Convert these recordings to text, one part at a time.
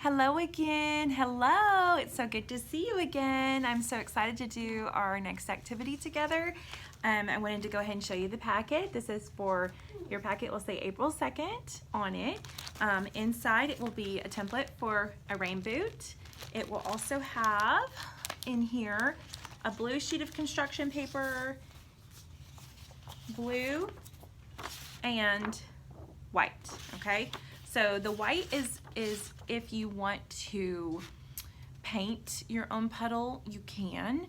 Hello again. Hello. It's so good to see you again. I'm so excited to do our next activity together. I wanted to go ahead and show you the packet. This is for your packet. Will say April 2nd on it. Inside it will be a template for a rain boot. It will also have in here a blue sheet of construction paper, blue and white, okay? So the white is if you want to paint your own puddle, you can,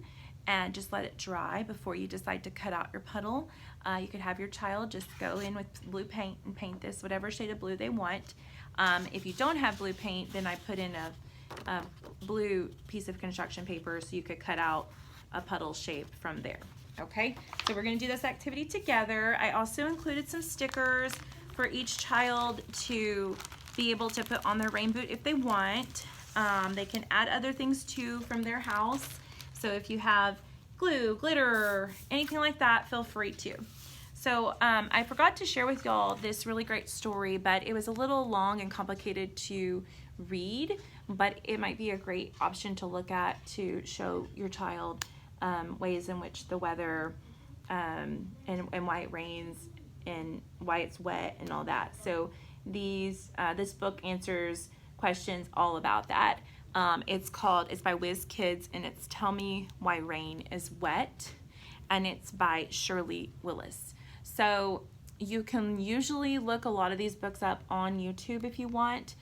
and just let it dry before you decide to cut out your puddle. You could have your child just go in with blue paint and paint this whatever shade of blue they want. If you don't have blue paint, then I put in a blue piece of construction paper so you could cut out a puddle shape from there. Okay, so we're going to do this activity together. I also included some stickers for each child to be able to put on their rain boot if they want. They can add other things too from their house. So if you have glue, glitter, anything like that, feel free to. So I forgot to share with y'all this really great story, but it was a little long and complicated to read, but it might be a great option to look at to show your child ways in which the weather and why it rains and why it's wet and all that. So this book answers questions all about that. It's by Whiz Kids, and it's Tell Me Why Rain is Wet, and it's by Shirley Willis. So you can usually look a lot of these books up on YouTube if you want.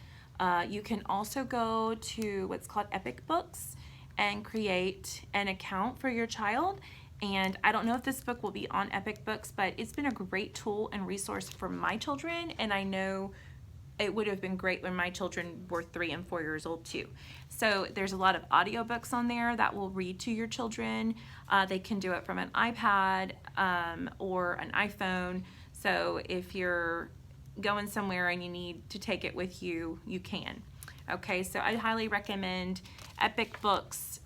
You can also go to what's called Epic Books and create an account for your child. And I don't know if this book will be on Epic Books, but it's been a great tool and resource for my children, and I know it would have been great when my children were 3 and 4 years old too. So there's a lot of audiobooks on there that will read to your children. They can do it from an iPad or an iPhone. So if you're going somewhere and you need to take it with you, you can. Okay, so I highly recommend Epic Books.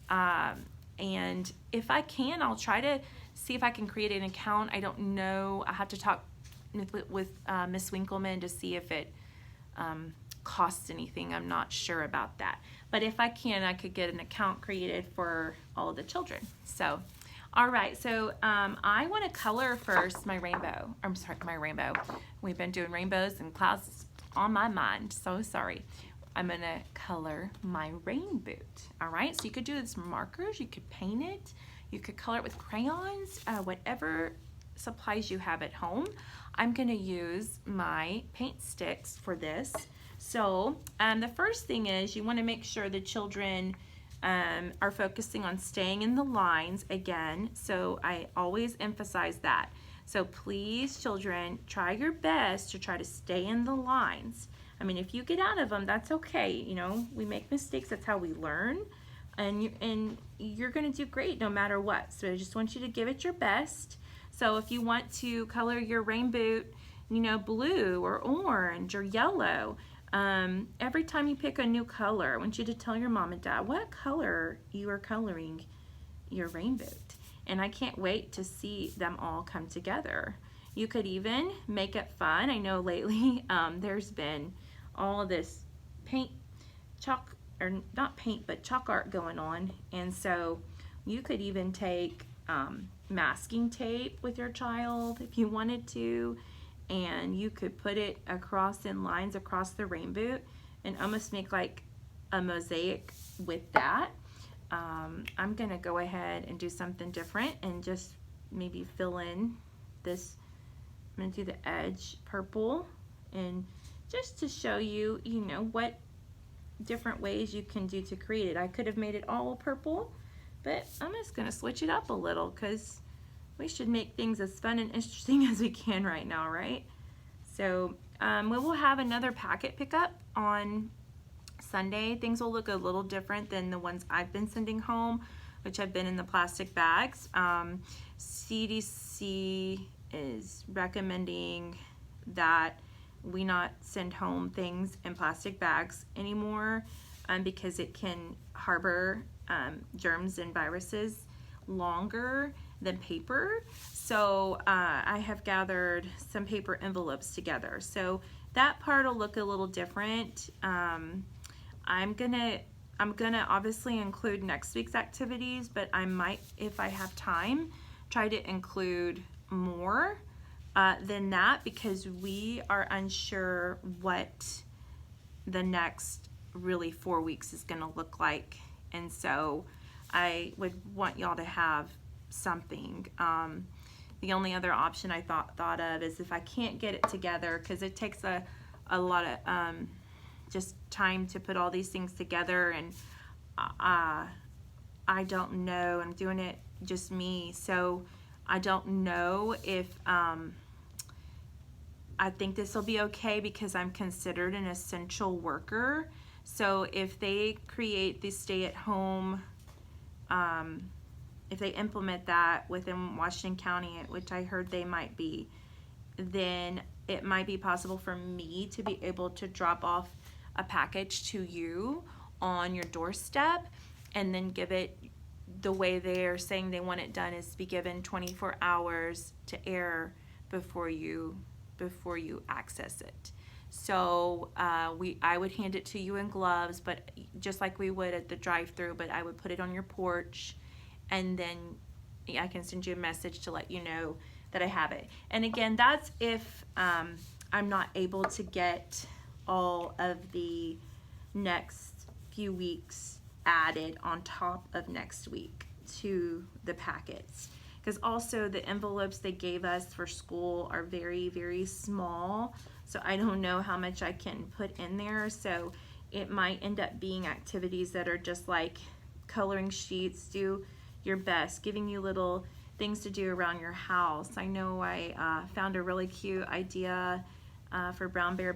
And if I can, I'll try to see if I can create an account. I don't know. I have to talk with Miss Winkleman to see if it costs anything. I'm not sure about that. But if I can, I could get an account created for all of the children. So, all right. So I want to color first my rainbow. I'm sorry, my rainbow. We've been doing rainbows and clouds on my mind. So sorry. I'm going to color my rain boot. All right, so you could do this with markers, you could paint it, you could color it with crayons, whatever supplies you have at home. I'm going to use my paint sticks for this. So the first thing is you want to make sure the children are focusing on staying in the lines again. So I always emphasize that. So please, children, try your best to try to stay in the lines. I mean, if you get out of them, that's okay. You know, we make mistakes. That's how we learn. And you're going to do great no matter what. So I just want you to give it your best. So if you want to color your rain boot, you know, blue or orange or yellow, every time you pick a new color, I want you to tell your mom and dad what color you are coloring your rain boot. And I can't wait to see them all come together. You could even make it fun. I know lately there's been all of this chalk art going on, and so you could even take masking tape with your child if you wanted to, and you could put it across in lines across the rain boot and almost make like a mosaic with that. I'm gonna go ahead and do something different and just maybe fill in this. I'm going to do the edge purple, and just to show you, you know, what different ways you can do to create it. I could have made it all purple, but I'm just going to switch it up a little because we should make things as fun and interesting as we can right now, right? So we will have another packet pickup on Sunday. Things will look a little different than the ones I've been sending home, which have been in the plastic bags. CDC is recommending that we not send home things in plastic bags anymore because it can harbor germs and viruses longer than paper. So I have gathered some paper envelopes together. So that part will look a little different. I'm gonna obviously include next week's activities, but I might, if I have time, try to include more than that, because we are unsure what the next really 4 weeks is going to look like. And so I would want y'all to have something. The only other option I thought of is if I can't get it together, because it takes a lot of just time to put all these things together, and I don't know, I'm doing it just me, so I don't know if I think this will be okay because I'm considered an essential worker. So if they create the stay-at-home, if they implement that within Washington County, which I heard they might be, then it might be possible for me to be able to drop off a package to you on your doorstep, and then give it the way they're saying they want it done is to be given 24 hours to air before you access it. So I would hand it to you in gloves, but just like we would at the drive-thru, but I would put it on your porch, and then I can send you a message to let you know that I have it. And again, that's if I'm not able to get all of the next few weeks added on top of next week to the packets. Because also the envelopes they gave us for school are very, very small, so I don't know how much I can put in there. So it might end up being activities that are just like coloring sheets, do your best, giving you little things to do around your house. I know I found a really cute idea for Brown Bear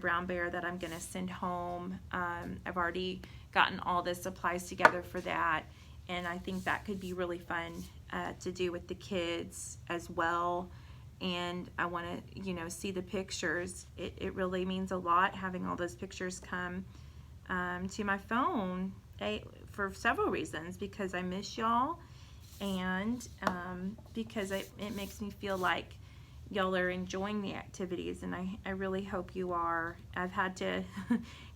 that I'm gonna send home. I've already gotten all the supplies together for that, and I think that could be really fun to do with the kids as well. And I want to see the pictures. It really means a lot having all those pictures come to my phone for several reasons, because I miss y'all, and because it makes me feel like y'all are enjoying the activities, and I really hope you are. I've had to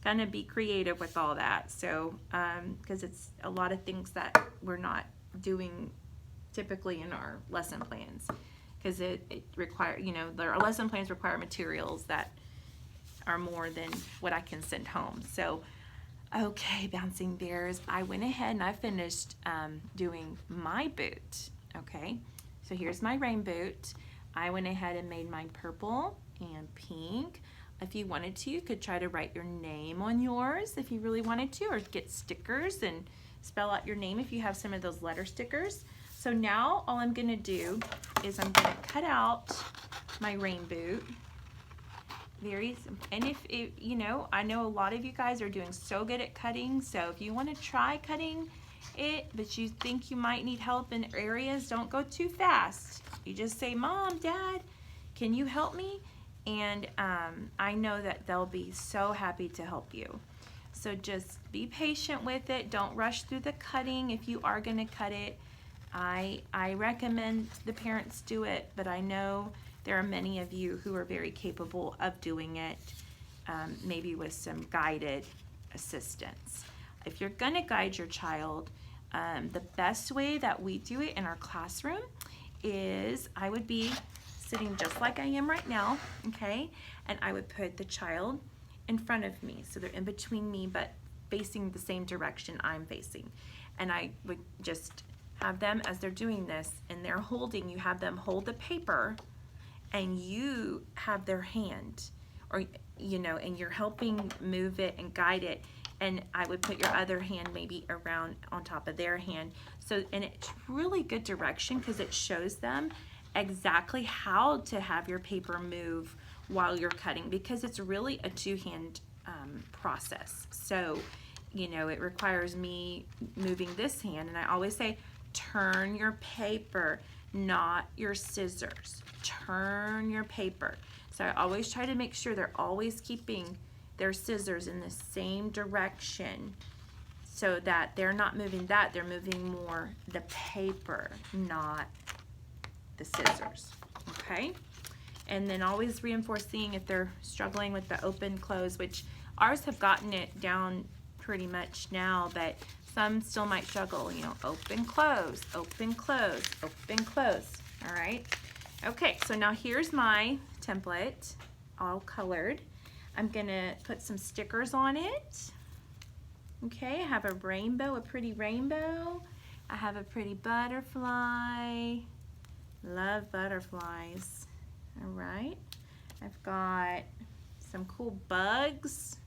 kind of be creative with all that, so because it's a lot of things that we're not doing typically in our lesson plans, because it require, our lesson plans require materials that are more than what I can send home. So okay, Bouncing Bears, I went ahead and I finished doing my boot. Okay, so here's my rain boot. I went ahead and made mine purple and pink. If you wanted to, you could try to write your name on yours if you really wanted to, or get stickers and spell out your name if you have some of those letter stickers. So now all I'm gonna do is I'm gonna cut out my rain boot. Very simple. And if I know a lot of you guys are doing so good at cutting, so if you want to try cutting it, but you think you might need help in areas, don't go too fast. You just say, Mom, Dad, can you help me? And I know that they'll be so happy to help you. So just be patient with it. Don't rush through the cutting. If you are going to cut it, I recommend the parents do it, but I know there are many of you who are very capable of doing it, maybe with some guided assistance. If you're going to guide your child, the best way that we do it in our classroom is I would be sitting just like I am right now, okay? And I would put the child in front of me, so they're in between me but facing the same direction I'm facing. And I would just have them, as they're doing this, and they're holding, you have them hold the paper, and you have their hand, or and you're helping move it and guide it, and I would put your other hand maybe around on top of their hand. So, and it's really good direction because it shows them exactly how to have your paper move while you're cutting, because it's really a two-hand process. So, it requires me moving this hand, and I always say, turn your paper, not your scissors. Turn your paper. So I always try to make sure they're always keeping their scissors in the same direction, so that they're not moving that, they're moving more the paper, not the scissors, okay? And then always reinforcing if they're struggling with the open, close, which ours have gotten it down pretty much now, but some still might struggle, you know, open, close, open, close, open, close. All right. Okay, so now here's my template, all colored. I'm gonna put some stickers on it. Okay, I have a rainbow, a pretty rainbow. I have a pretty butterfly. Love butterflies. All right. I've got some cool bugs.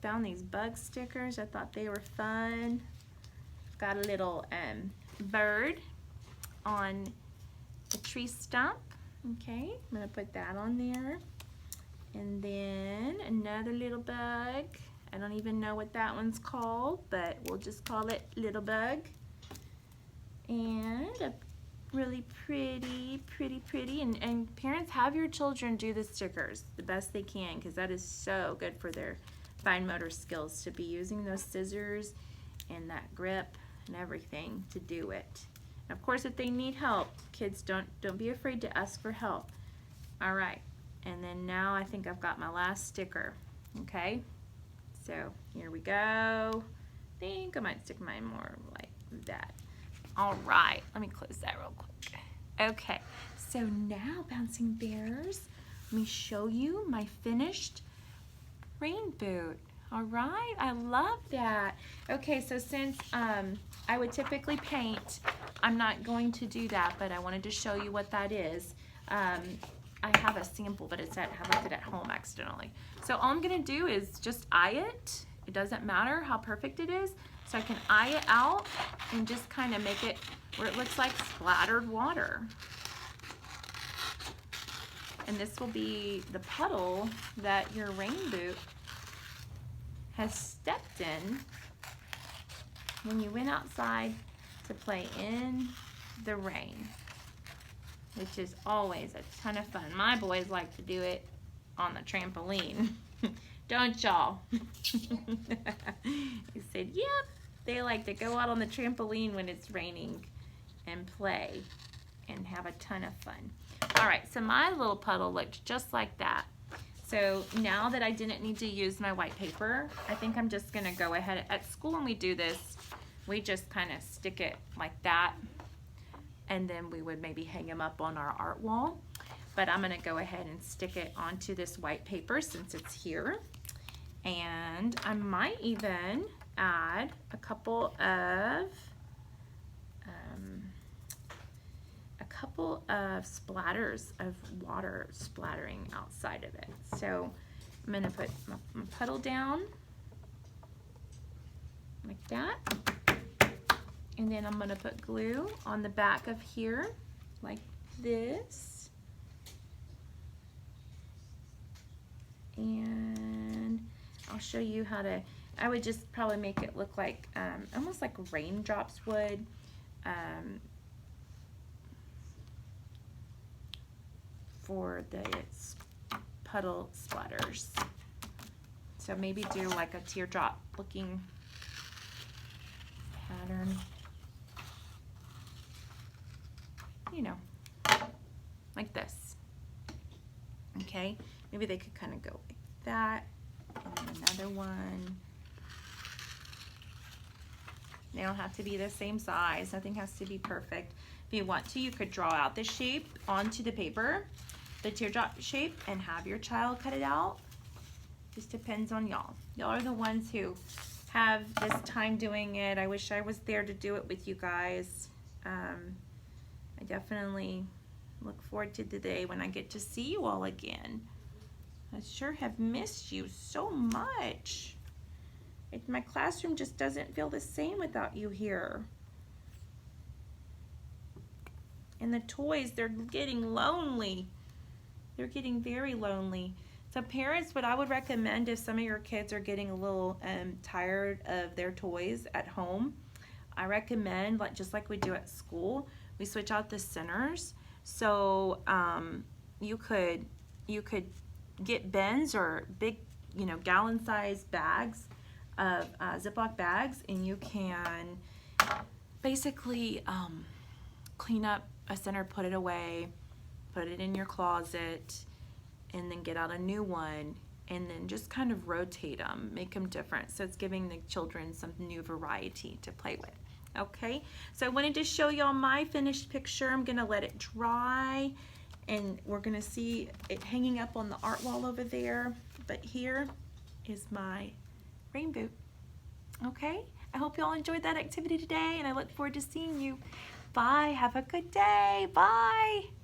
Found these bug stickers. I thought they were fun. Got a little bird on a tree stump. Okay, I'm gonna put that on there. And then another little bug. I don't even know what that one's called, but we'll just call it Little Bug. And a really pretty. And parents, have your children do the stickers the best they can, because that is so good for their fine motor skills, to be using those scissors and that grip and everything to do it. And of course, if they need help, kids, don't be afraid to ask for help. All right, and then now I think I've got my last sticker. Okay, so here we go. I think I might stick mine more like that. All right, let me close that real quick. Okay, so now, Bouncing Bears, let me show you my finished rain boot. All right, I love that. Okay, so since I would typically paint, I'm not going to do that, but I wanted to show you what that is. I have a sample, but I left it at home accidentally. So all I'm gonna do is just eye it. It doesn't matter how perfect it is. So I can eye it out and just kind of make it where it looks like splattered water. And this will be the puddle that your rain boot has stepped in when you went outside to play in the rain, which is always a ton of fun. My boys like to do it on the trampoline. Don't y'all? He said, yep, they like to go out on the trampoline when it's raining and play and have a ton of fun. All right, so my little puddle looked just like that. So now that I didn't need to use my white paper, I think I'm just gonna go ahead. At school when we do this, we just kind of stick it like that, and then we would maybe hang them up on our art wall. But I'm gonna go ahead and stick it onto this white paper since it's here. And I might even add a couple of splatters of water splattering outside of it. So I'm gonna put my puddle down like that. And then I'm gonna put glue on the back of here like this. And I'll show you how to, I would just probably make it look like, almost like raindrops would. For the puddle splatters. So maybe do like a teardrop looking pattern. You know, like this. Okay, maybe they could kind of go like that. And then another one. They don't have to be the same size. Nothing has to be perfect. If you want to, you could draw out the shape onto the paper, the teardrop shape, and have your child cut it out. Just depends on y'all. Y'all are the ones who have this time doing it. I wish I was there to do it with you guys. I definitely look forward to the day when I get to see you all again. I sure have missed you so much. My classroom just doesn't feel the same without you here. And the toys, they're getting lonely. They're getting very lonely. So parents, what I would recommend if some of your kids are getting a little tired of their toys at home, I recommend, like just like we do at school, we switch out the centers. So you could get bins or big, gallon-sized bags of Ziploc bags, and you can basically clean up a center, put it away, put it in your closet, and then get out a new one and then just kind of rotate them, make them different. So it's giving the children some new variety to play with. Okay, so I wanted to show y'all my finished picture. I'm gonna let it dry, and we're gonna see it hanging up on the art wall over there. But here is my rain boot. Okay, I hope y'all enjoyed that activity today, and I look forward to seeing you. Bye, have a good day, bye.